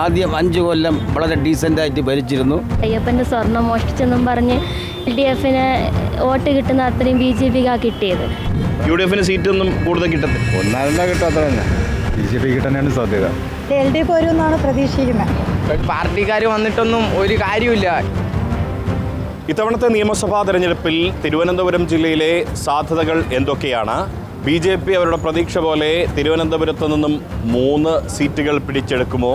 ആദ്യം 5 കൊല്ലം വളരെ ഡീസൻ്റായിട്ട് ഭരിച്ചിരുന്നു. അയ്യപ്പൻ്റെ സ്വർണം മോഷ്ടിച്ചെന്നും പറഞ്ഞ് LDF വോട്ട് കിട്ടുന്ന അത്രയും BJP-ക്കാ കിട്ടിയത്. UDF സീറ്റൊന്നും കൂടുതൽ കിട്ടത്തില്ല. ഒന്നാമതാ കിട്ടും, അത്ര തന്നെ. BJP കിട്ടാനാണ് സാധ്യത. LDF വരുമെന്നാണ് പ്രതീക്ഷിക്കുന്നത്. പാർട്ടിക്കാർ വന്നിട്ടൊന്നും ഒരു കാര്യമില്ല. ഇത്തവണത്തെ നിയമസഭാ തെരഞ്ഞെടുപ്പിൽ തിരുവനന്തപുരം ജില്ലയിലെ സാധ്യതകൾ എന്തൊക്കെയാണ്? BJP അവരുടെ പ്രതീക്ഷ പോലെ തിരുവനന്തപുരത്ത് നിന്നും 3 സീറ്റുകൾ പിടിച്ചെടുക്കുമോ?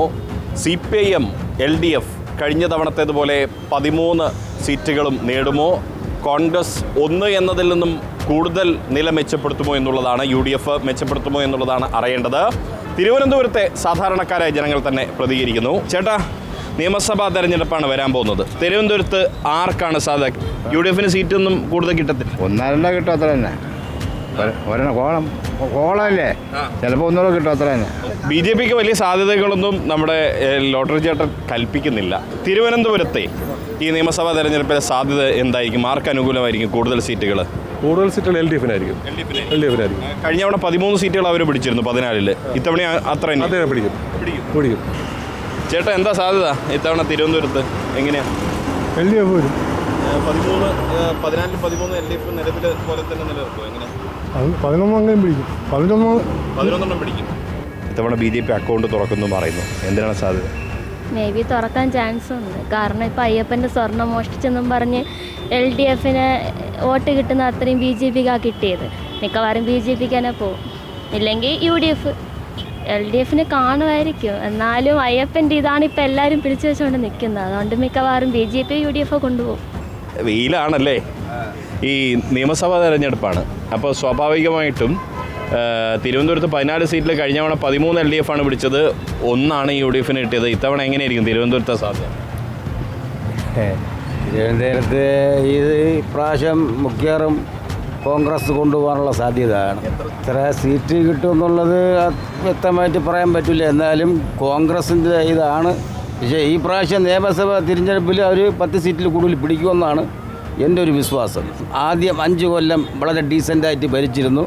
CPIM LDF കഴിഞ്ഞ തവണത്തേതുപോലെ 13 സീറ്റുകളും നേടുമോ? കോൺഗ്രസ് 1 എന്നതിൽ നിന്നും കൂടുതൽ നില മെച്ചപ്പെടുത്തുമോ എന്നുള്ളതാണ്, UDF മെച്ചപ്പെടുത്തുമോ എന്നുള്ളതാണ് അറിയേണ്ടത്. തിരുവനന്തപുരത്തെ സാധാരണക്കാരായ ജനങ്ങൾ തന്നെ പ്രതികരിക്കുന്നു. ചേട്ടാ, നിയമസഭാ തെരഞ്ഞെടുപ്പാണ് വരാൻ പോകുന്നത്. തിരുവനന്തപുരത്ത് ആർക്കാണ് സാധ്യത? UDF സീറ്റൊന്നും കൂടുതൽ കിട്ടത്തില്ല. ഒന്നാമതാ കിട്ടും, അത്ര തന്നെ. കോളല്ലേ, ചിലപ്പോൾ ഒന്നുകൂടെ കിട്ടും, അത്ര തന്നെ. BJP വലിയ സാധ്യതകളൊന്നും നമ്മുടെ ലോട്ടറി ചേട്ടൻ കൽപ്പിക്കുന്നില്ല. തിരുവനന്തപുരത്തെ ഈ നിയമസഭാ തെരഞ്ഞെടുപ്പിലെ സാധ്യത എന്തായിരിക്കും? ആർക്ക് അനുകൂലമായിരിക്കും കൂടുതൽ സീറ്റുകൾ? കൂടുതൽ സീറ്റുകൾ LDF ആയിരിക്കും. കഴിഞ്ഞ തവണ 13 സീറ്റുകൾ അവർ പിടിച്ചിരുന്നു 14-ൽ. ഇത്തവണ അത്ര പിടിക്കും. ചേട്ടാ, എന്താ സാധ്യത ഇത്തവണ തിരുവനന്തപുരത്ത്? എങ്ങനെയാണ്? LDF വരും. 14-13 LDF നിലവിൽ പോലെ തന്നെ നിലനിർത്തും. എങ്ങനെ? 11 പിടിക്കും. 11 പിടിക്കും. ഇത്തവണ BJP അക്കൗണ്ട് തുറക്കുന്നു പറയുന്നു. എന്തിനാണ് സാധ്യത? മേ ബി തുറക്കാൻ ചാൻസ് ഉണ്ട്. കാരണം ഇപ്പോൾ അയ്യപ്പൻ്റെ സ്വർണം മോഷ്ടിച്ചെന്നും പറഞ്ഞ് LDF വോട്ട് കിട്ടുന്ന അത്രയും BJP-ക്കാ കിട്ടിയത്. മിക്കവാറും BJP-ക്ക് തന്നെ പോകും. ഇല്ലെങ്കിൽ UDF. LDF കാണുമായിരിക്കും. എന്നാലും അയ്യപ്പൻ്റെ ഇതാണ് ഇപ്പോൾ എല്ലാവരും പിടിച്ചു വെച്ചുകൊണ്ട് നിൽക്കുന്നത്. അതുകൊണ്ട് മിക്കവാറും BJP UDF കൊണ്ടുപോകും. വെയിലാണല്ലേ, ഈ നിയമസഭാ തെരഞ്ഞെടുപ്പാണ്. അപ്പോൾ സ്വാഭാവികമായിട്ടും തിരുവനന്തപുരത്ത് 14 സീറ്റിൽ കഴിഞ്ഞ തവണ 13 LDF ആണ് പിടിച്ചത്, 1 UDF കിട്ടിയത്. ഇത്തവണ എങ്ങനെയായിരിക്കും തിരുവനന്തപുരത്തെ സാധ്യത? തിരുവനന്തപുരത്ത് ഇത് ഇപ്രാവശ്യം മിക്കവാറും കോൺഗ്രസ് കൊണ്ടുപോകാനുള്ള സാധ്യതയാണ്. ഇത്ര സീറ്റ് കിട്ടുമെന്നുള്ളത് വ്യക്തമായിട്ട് പറയാൻ പറ്റില്ല. എന്നാലും കോൺഗ്രസിൻ്റെ ഇതാണ്. പക്ഷേ ഈ പ്രാവശ്യം നിയമസഭാ തിരഞ്ഞെടുപ്പിൽ അവർ 10 സീറ്റിൽ കൂടുതൽ പിടിക്കുമെന്നാണ് എൻ്റെ ഒരു വിശ്വാസം. ആദ്യം 5 കൊല്ലം വളരെ ഡീസൻ്റായിട്ട് ഭരിച്ചിരുന്നു.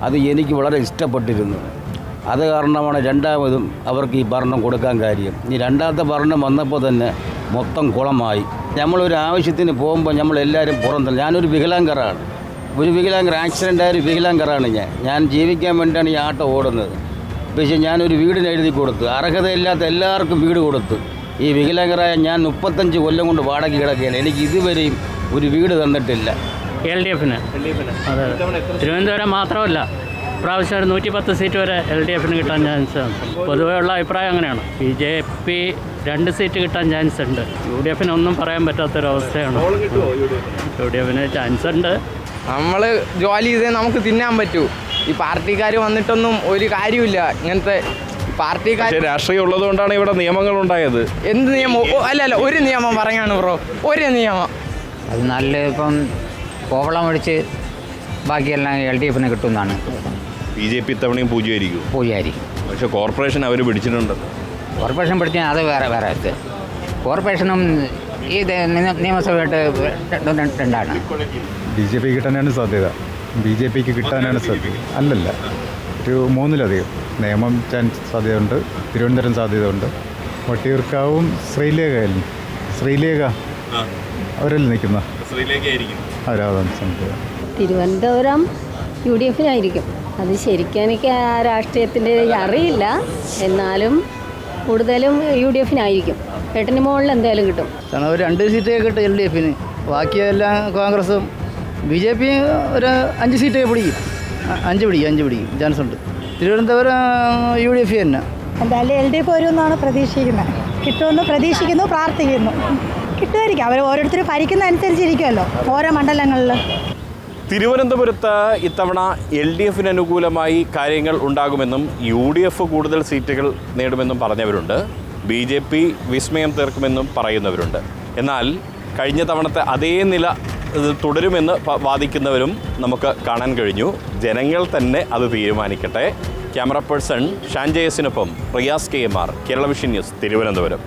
അത് എനിക്ക് വളരെ ഇഷ്ടപ്പെട്ടിരുന്നു. അത് കാരണമാണ് രണ്ടാമതും അവർക്ക് ഈ ഭരണം കൊടുക്കാൻ കാര്യം. ഈ രണ്ടാമത്തെ ഭരണം വന്നപ്പോൾ തന്നെ മൊത്തം കുളമായി. നമ്മളൊരു ആവശ്യത്തിന് പോകുമ്പോൾ നമ്മളെല്ലാവരും പുറന്തല്ല. ഞാനൊരു വികലാംഗരാണ്. ഒരു ആക്സിഡൻ്റായ ഒരു വികലാംഗരാണ് ഞാൻ ജീവിക്കാൻ വേണ്ടിയാണ് ഈ ആട്ടോ ഓടുന്നത്. പക്ഷേ ഞാനൊരു വീടിന് എഴുതി കൊടുത്തു. അർഹതയില്ലാത്ത എല്ലാവർക്കും വീട് കൊടുത്തു. ഈ വികലാംഗരായ ഞാൻ 35 കൊല്ലം കൊണ്ട് വാടക കിടക്കുകയാണ്. എനിക്ക് ഇതുവരെയും ഒരു വീട് തന്നിട്ടില്ല. LDF അതെ. തിരുവനന്തപുരം മാത്രമല്ല, പ്രാവശ്യം 110 സീറ്റ് വരെ LDF കിട്ടാൻ ചാൻസ് ഉണ്ട്. പൊതുവെയുള്ള അഭിപ്രായം അങ്ങനെയാണ്. BJP 2 സീറ്റ് കിട്ടാൻ ചാൻസ് ഉണ്ട്. UDF ഒന്നും പറയാൻ പറ്റാത്തൊരവസ്ഥയാണ്. UDF ചാൻസ് ഉണ്ട്. നമ്മൾ ജോലി ചെയ്തേ നമുക്ക് തിന്നാൻ പറ്റൂ. ഈ പാർട്ടിക്കാർ വന്നിട്ടൊന്നും ഒരു കാര്യമില്ല. ഇങ്ങനത്തെ പാർട്ടിക്കാർ രാഷ്ട്രീയം ഉള്ളതുകൊണ്ടാണ് ഇവിടെ നിയമങ്ങൾ ഉണ്ടായത്. എന്ത് നിയമം? അല്ല, ഒരു നിയമം പറയാണ് ബ്രോ, ഒരു നിയമം. അത് നല്ല ഇപ്പം കോവളം ഒഴിച്ച് ബാക്കിയെല്ലാം LDF കിട്ടുമെന്നാണ്. BJP ഇത്തവണയും പൂജ്യമായിരിക്കും. പക്ഷേ കോർപ്പറേഷൻ അവർ പിടിച്ചിട്ടുണ്ട്. കോർപ്പറേഷൻ പിടിച്ചാൽ അത് വേറെ കോർപ്പറേഷനും ഈ നിയമസഭയായിട്ട് രണ്ടാണ്. BJP കിട്ടാനാണ് സാധ്യത. BJPക്ക് കിട്ടാനാണ് സാധ്യത. അല്ലല്ല, ഒരു 3-ലധികം നിയമം ചാൻസ് സാധ്യതയുണ്ട്. തിരുവനന്തപുരം സാധ്യതയുണ്ട്. വട്ടിയൂർക്കാവും ശ്രീലേഖ അവരെല്ലാം നിൽക്കുന്ന അവരാണ് സാധ്യത. തിരുവനന്തപുരം UDF അത് ശരിക്കും എനിക്ക് ആ രാഷ്ട്രീയത്തിൻ്റെ അറിയില്ല. എന്നാലും കൂടുതലും UDF 8-ന് മുകളിൽ എന്തായാലും കിട്ടും. ഒരു 2 സീറ്റേ കിട്ടും LDF. ബാക്കിയെല്ലാം കോൺഗ്രസും. BJP ഒരു 5 സീറ്റേ പിടിക്കും. 5 പിടിക്കും ചാൻസ് ഉണ്ട്. തിരുവനന്തപുരം UDF തന്നെ. എന്തായാലും LDF വരുമെന്നാണ് പ്രതീക്ഷിക്കുന്നത്. കിട്ടുമെന്ന് പ്രതീക്ഷിക്കുന്നു, പ്രാർത്ഥിക്കുന്നു. കിട്ടുമായിരിക്കും. അവർ ഓരോരുത്തർ ഭരിക്കുന്ന അനുസരിച്ചിരിക്കുമല്ലോ ഓരോ മണ്ഡലങ്ങളിൽ. തിരുവനന്തപുരത്ത് ഇത്തവണ LDF അനുകൂലമായി കാര്യങ്ങൾ ഉണ്ടാകുമെന്നും UDF കൂടുതൽ സീറ്റുകൾ നേടുമെന്നും പറഞ്ഞവരുണ്ട്. BJP വിസ്മയം തീർക്കുമെന്നും പറയുന്നവരുണ്ട്. എന്നാൽ കഴിഞ്ഞ തവണത്തെ അതേ നില തുടരുമെന്ന് വാദിക്കുന്നവരും നമുക്ക് കാണാൻ കഴിഞ്ഞു. ജനങ്ങൾ തന്നെ അത് തീരുമാനിക്കട്ടെ. ക്യാമറ പേഴ്സൺ ഷാൻ ജയസിനൊപ്പം Riyas KMR, Kerala vision news, Thiruvananthapuram.